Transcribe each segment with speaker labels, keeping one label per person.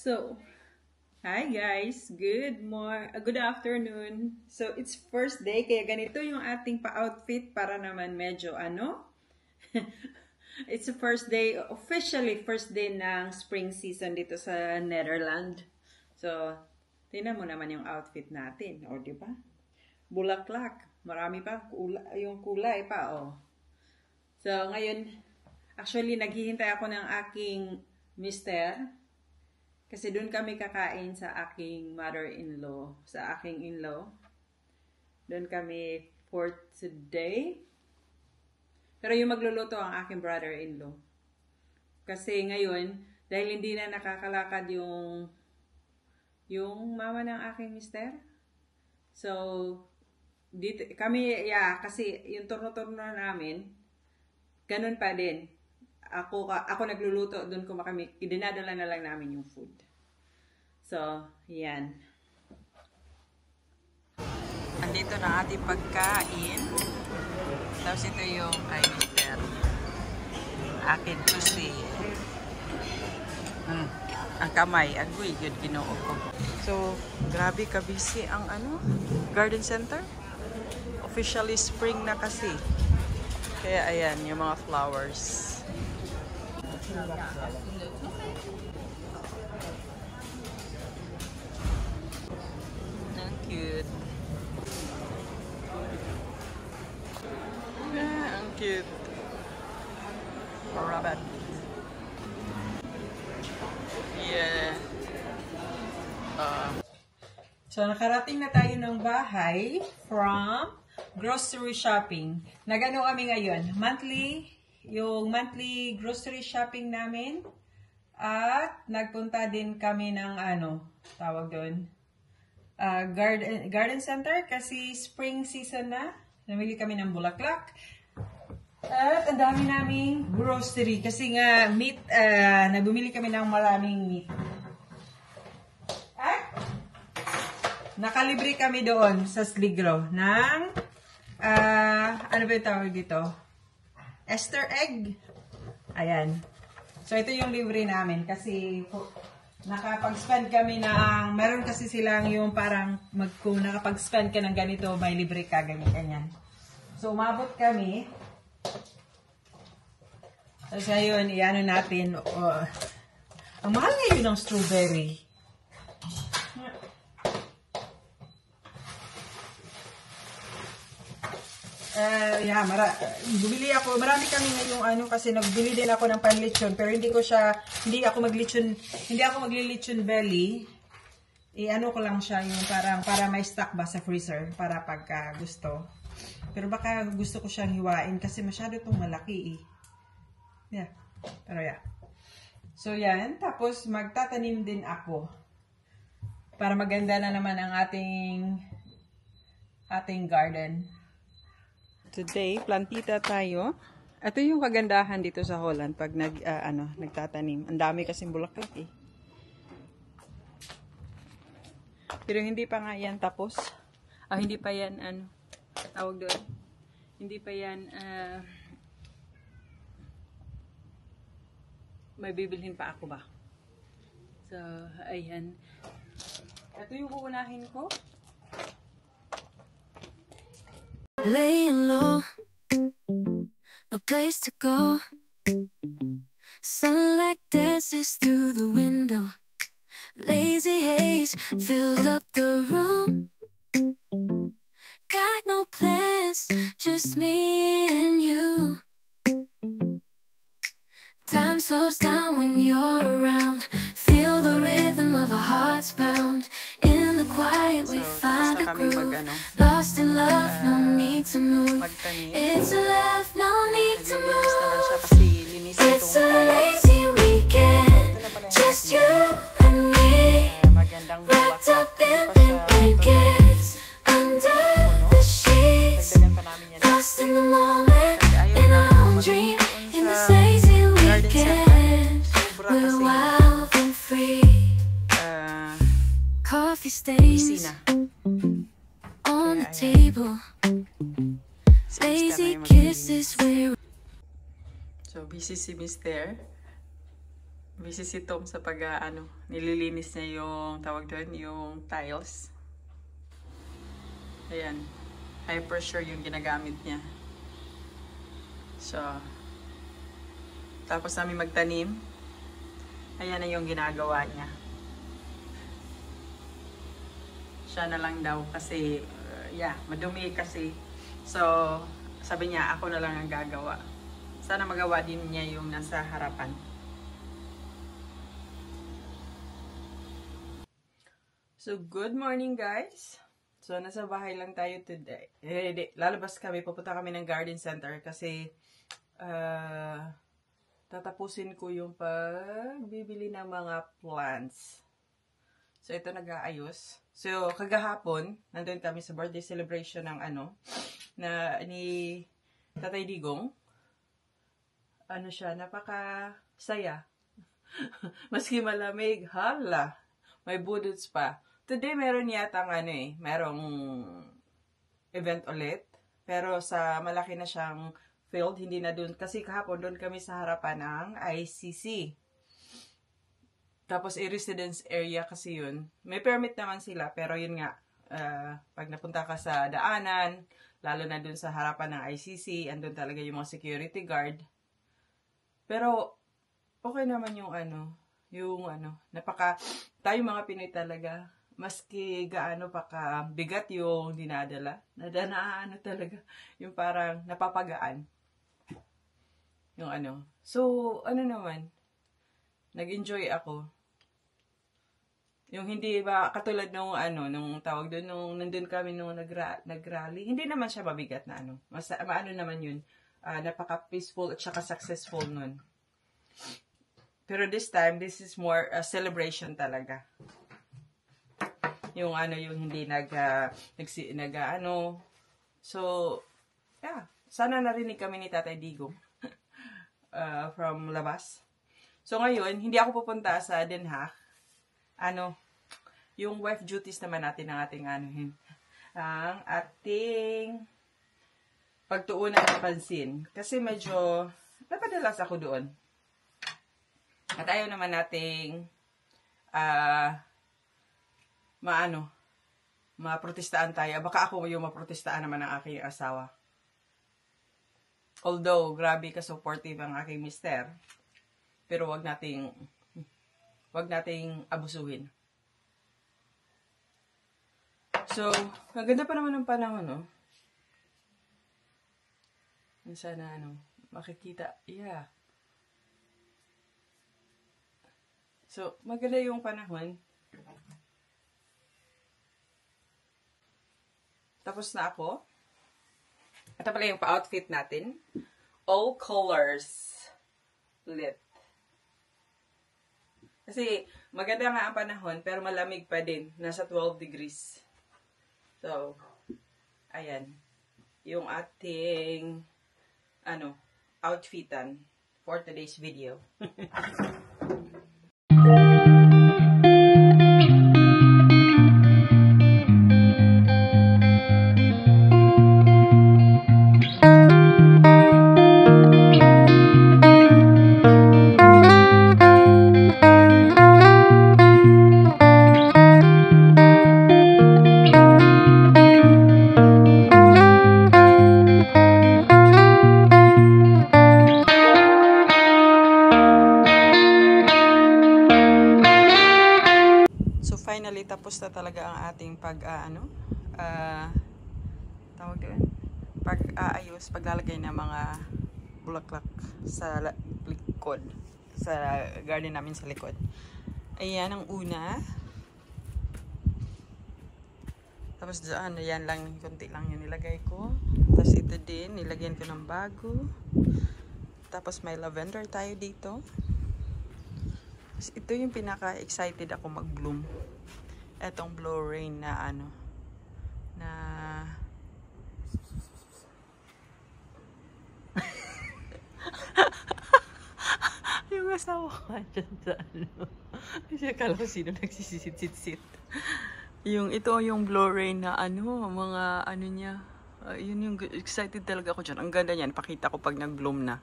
Speaker 1: So, hi guys, good afternoon. So, it's first day, kaya ganito yung ating pa-outfit para naman medyo it's the first day, officially first day ng spring season dito sa Netherlands. So, tingnan mo naman yung outfit natin, o di ba? Bulaklak, marami pa yung kulay pa, oh. So, ngayon, actually, naghihintay ako ng aking mister. Kasi doon kami kakain sa aking mother-in-law, sa aking in-law. Doon kami for today. Pero yung magluluto ang aking brother-in-law. Kasi ngayon, dahil hindi na nakakalakad yung mama ng aking mister. So, dito, kami, kasi yung turno-turno namin, ganun pa din. Ako nagluluto, doon ko kami, dinadala na lang namin yung food. So, yan. Andito na ating pagkain. Tapos ito yung kay mister. Akin, Tuesday. Ang kamay, agoy, yun, ginoo ko. So, grabe kabisi ang garden center. Officially spring na kasi. Kaya ayan, yung mga flowers. Ang cute. Ang cute. Rabbit. Yeah. So, nakarating na tayo ng bahay from grocery shopping. Nagano kami ngayon? Yung monthly grocery shopping namin. At nagpunta din kami ng tawag doon, garden center kasi spring season na. Namili kami ng bulaklak. At ang dami naming grocery kasi nga meat, nabumili kami ng maraming meat. At nakalibre kami doon sa Sligro ng ano ba yung tawag dito? Easter egg. Ayan. So, ito yung libre namin kasi nakapag-spend kami ng, meron kasi silang yung parang, kung nakapag-spend ka ng ganito, may libre ka, ganyan. So, umabot kami. Tapos ngayon, iano natin, ang mahal ngayon ng strawberry. Bumili ako, marami kami ngayong kasi nagbili din ako ng panlechon, pero hindi ako maglilechon belly. Ko lang siya yung parang para may stock ba sa freezer para pagka gusto. Pero baka gusto ko siyang hiwain kasi masyado itong malaki . So yan, tapos magtatanim din ako para maganda na naman ang ating garden. Today, plantita tayo. Ito yung kagandahan dito sa Holland pag nagtatanim. Ang dami kasing bulaklak . Pero hindi pa nga yan tapos. Hindi pa yan tawag doon. Hindi pa yan may bibilhin pa ako ba. So, ayan. Ito yung uunahin ko.
Speaker 2: Laying low, no place to go. Sunlight dances through the window. Lazy haze filled up the room. Got no plans, just me and you. Time slows down when you're around. Feel the rhythm of our hearts pound. In the quiet we find a groove. Lost in love, no need to move. It's a love, no need to move. It's a lazy weekend, just you and me. Wrapped up in pink blankets, under the sheets. Lost in the moment, in our own dream. In this lazy weekend, we're wild and free. Coffee stains on the table. Lazy kisses where.
Speaker 1: So, busy si Mister. Busy si Tom sa nililinis niya yung, tawag doon, yung tiles. Ayan. High pressure yung ginagamit niya. So, tapos namin magtanim. Ayan na yung ginagawa niya. Siya na lang daw kasi, madumi kasi. So, sabi niya, ako na lang ang gagawa. Sana magawa din niya yung nasa harapan. So, good morning guys! So, nasa bahay lang tayo today. Lalabas kami, pupunta kami ng garden center kasi tatapusin ko yung pagbibili ng mga plants. So, ito nag-aayos. So, kagahapon, nandun kami sa birthday celebration ng ni Tatay Digong. Siya, napaka-saya. Maski malamig, hala, may budots pa. Today, meron yata merong event ulit. Pero sa malaki na siyang field, hindi na dun. Kasi kahapon, doon kami sa harapan ng ICC. Tapos, residence area kasi yun. May permit naman sila, pero yun nga, pag napunta ka sa daanan, lalo na dun sa harapan ng ICC, andun talaga yung mga security guard. Pero, okay naman yung tayo mga Pinoy talaga, maski gaano pa ka bigat yung dinadala, talaga, yung parang napapagaan. Yung So, naman, nag-enjoy ako. Yung hindi ba, katulad nung nung tawag doon, nung nandun kami nung nag-rally, hindi naman siya mabigat na maano naman yun, napaka-peaceful at saka successful nun. Pero this time, this is more a celebration talaga. Yung yung hindi So, yeah, sana narinig kami ni Tatay Digong from labas. So ngayon, hindi ako pupunta sa Den Haag. Yung wife duties naman natin ng ating ang ating pagtuunan ng pansin. Kasi medyo napadalas ako doon. At ayaw naman nating maprotestaan tayo. Baka ako yung maprotestaan naman ng aking asawa. Although, grabe ka-supportive ang aking mister. Pero wag nating abusuhin. So, maganda pa naman ang panahon, no? Sana, makikita. Yeah. So, maganda yung panahon. Tapos na ako. Ito pala yung pa-outfit natin. All colors. Lit. Kasi, maganda nga ang panahon, pero malamig pa din. Nasa 12 degrees. So, ayan. Yung ating, outfitan for today's video. Finally, tapos na talaga ang ating pag-aayos, paglalagay ng mga bulaklak sa likod, sa garden namin sa likod. Ayan ang una. Tapos dyan, ayan lang, konti lang yung nilagay ko. Tapos ito din, nilagyan ko ng bago. Tapos may lavender tayo dito. Tapos ito yung pinaka-excited ako mag-bloom. Etong Blow Rain na yung asawa ko dyan sa kasi akala ko sino nagsisisit-sit. Ito yung Blow Rain na mga niya. Yun yung excited talaga ako dyan. Ang ganda niyan. Pakita ko pag nag-bloom na.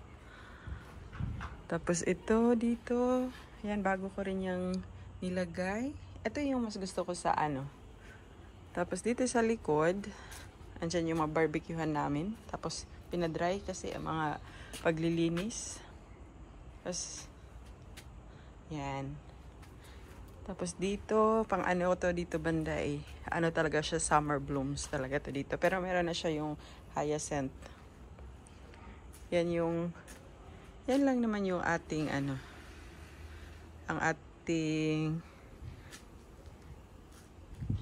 Speaker 1: Tapos ito dito. Ayan, bago ko rin yung nilagay. Ito yung mas gusto ko sa ano. Tapos dito sa likod, andyan yung mga barbecuehan namin. Tapos pinadry kasi ang mga paglilinis. Tapos, yan. Tapos dito, pang ano to dito banda eh. Ano talaga siya, summer blooms talaga to dito. Pero meron na siya yung hyacinth. Yan lang naman yung ating ano. Ang ating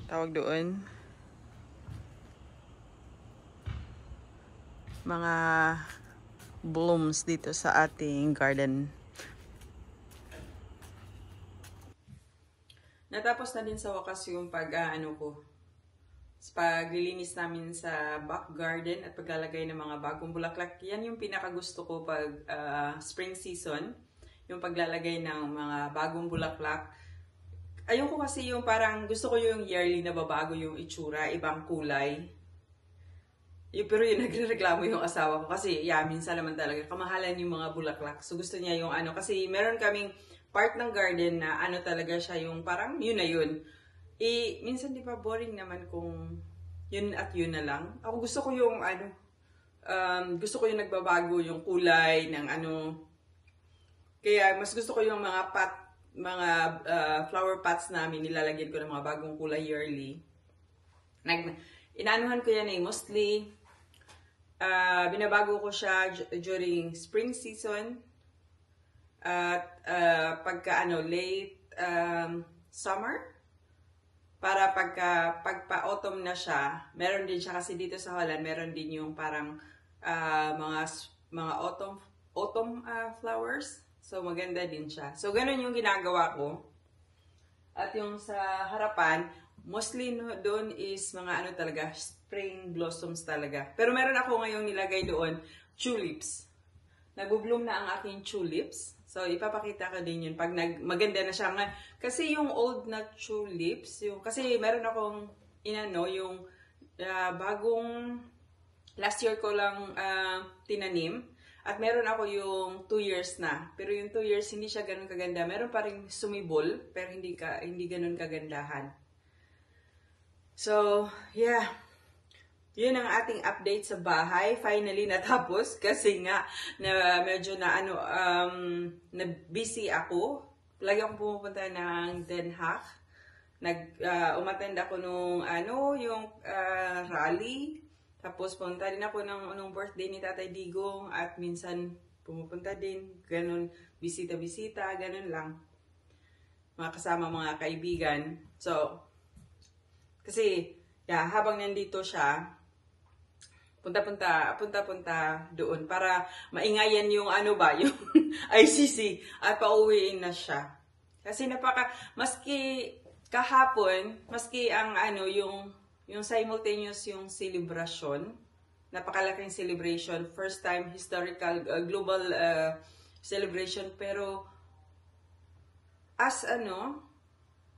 Speaker 1: tawag doon. Mga blooms dito sa ating garden. Natapos na din sa wakas yung paglilinis namin sa back garden at paglalagay ng mga bagong bulaklak. Yan yung pinakagusto ko pag spring season, yung paglalagay ng mga bagong bulaklak. Ayoko kasi yung parang gusto ko yung yearly na babago yung itsura, ibang kulay. Pero yun, nagrereklamo yung asawa ko kasi minsan naman talaga kamahalan yung mga bulaklak. So gusto niya yung kasi meron kaming part ng garden na talaga siya yung parang yun na yun. Minsan di ba boring naman kung yun at yun na lang. Ako gusto ko yung gusto ko yung nagbabago yung kulay ng Kaya mas gusto ko yung mga flower pots namin, nilalagyan ko ng mga bagong kulay yearly. Inaanuhan ko yan mostly. Binabago ko siya during spring season. At pagka late summer, para pagpa-autumn na siya, meron din siya kasi dito sa Holland, meron din yung parang mga autumn flowers. So maganda din siya. So ganun yung ginagawa ko. At yung sa harapan, mostly doon is mga talaga, spring blossoms talaga. Pero meron ako ngayong nilagay doon, tulips. Nag-bloom na ang aking tulips. So, ipapakita ko din yun pag maganda na siya. Kasi yung old na tulips, kasi meron akong yung bagong last year ko lang tinanim. At meron ako yung 2 years na. Pero yung 2 years, hindi siya ganun kaganda. Meron pa rin sumibol, pero hindi ganun kagandahan. So, yeah. Yun ang ating update sa bahay. Finally, natapos. Kasi nga, medyo na busy ako. Lagi akong pumupunta ng Den Haag. Umattend ako nung, yung rally. Tapos, punta din ako nung birthday ni Tatay Digong. At minsan, pumupunta din. Ganun, bisita-bisita, ganun lang. Mga kasama mga kaibigan. So, kasi, habang nandito siya, punta doon para maingayan yung yung ICC at pauwiin na siya. Kasi maski kahapon, maski ang yung simultaneous yung celebration, napakalaking celebration, first time historical global celebration, pero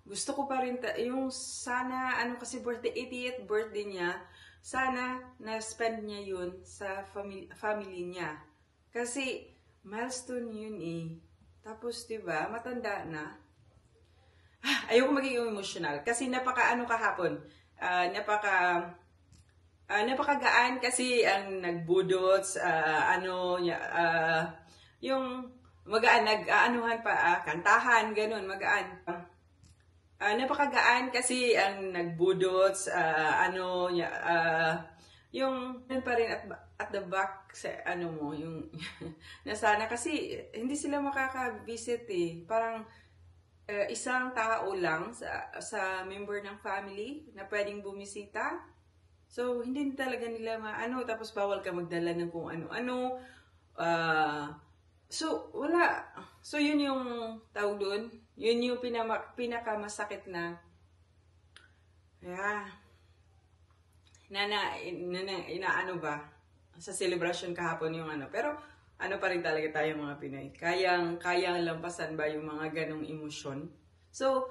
Speaker 1: gusto ko pa rin yung sana kasi 80th birthday niya, sana na-spend niya yun sa family niya. Kasi milestone yun Tapos, diba, matanda na. Ayoko magiging emotional. Kasi kahapon. Napakagaan kasi ang nagbudots, yung magaan, nag-aanuhan pa, kantahan, ganun, magaan. Napakagaan kasi ang nagbudots, yung pa rin at the back sa yung nasana kasi hindi sila makaka-visit Parang isang tao lang sa member ng family na pwedeng bumisita. So hindi talaga nila tapos bawal ka magdala ng kung ano-ano. So wala. So yun yung tawag doon. Yun yung pinakamasakit na ba sa celebration kahapon yung pero pa rin talaga tayo mga Pinoy. Kayang lampasan ba yung mga ganong emosyon? So,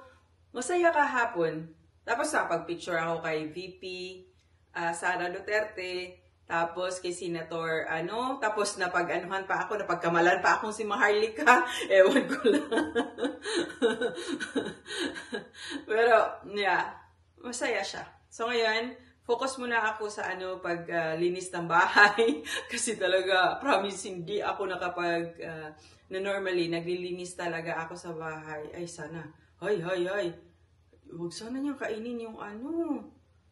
Speaker 1: masaya kahapon. Tapos pag-picture ako kay VP Sara Duterte, Tapos kay Senator, tapos napag-anuhan pa ako, napagkamalan pa akong si Maharlika. Ewan ko lang. Pero, yeah, masaya siya. So ngayon, focus muna ako sa paglinis ng bahay. Kasi talaga, promise, hindi ako nakapag, na normally, naglilinis talaga ako sa bahay. Ay, sana. Ay. Huwag sana niyang kainin yung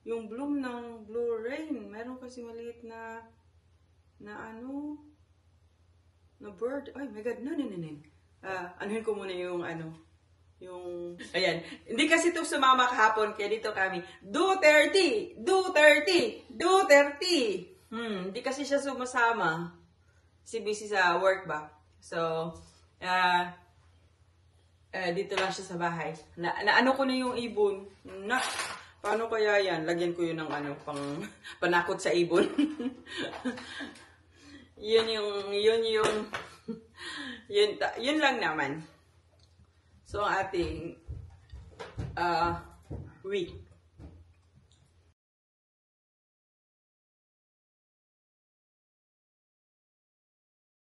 Speaker 1: yung bloom ng Blue Rain. Meron kasi maliit na bird. Ay, my God, no. Anuhin ko muna yung ayan. Hindi kasi ito sumama kahapon, kaya dito kami, do 30! Hindi kasi siya sumasama. Si busy sa work ba? So, dito lang siya sa bahay. Naano ko na yung ibon. Paano kaya yan? Lagyan ko yun ng panakot sa ibon. yun lang naman. So, ang ating week.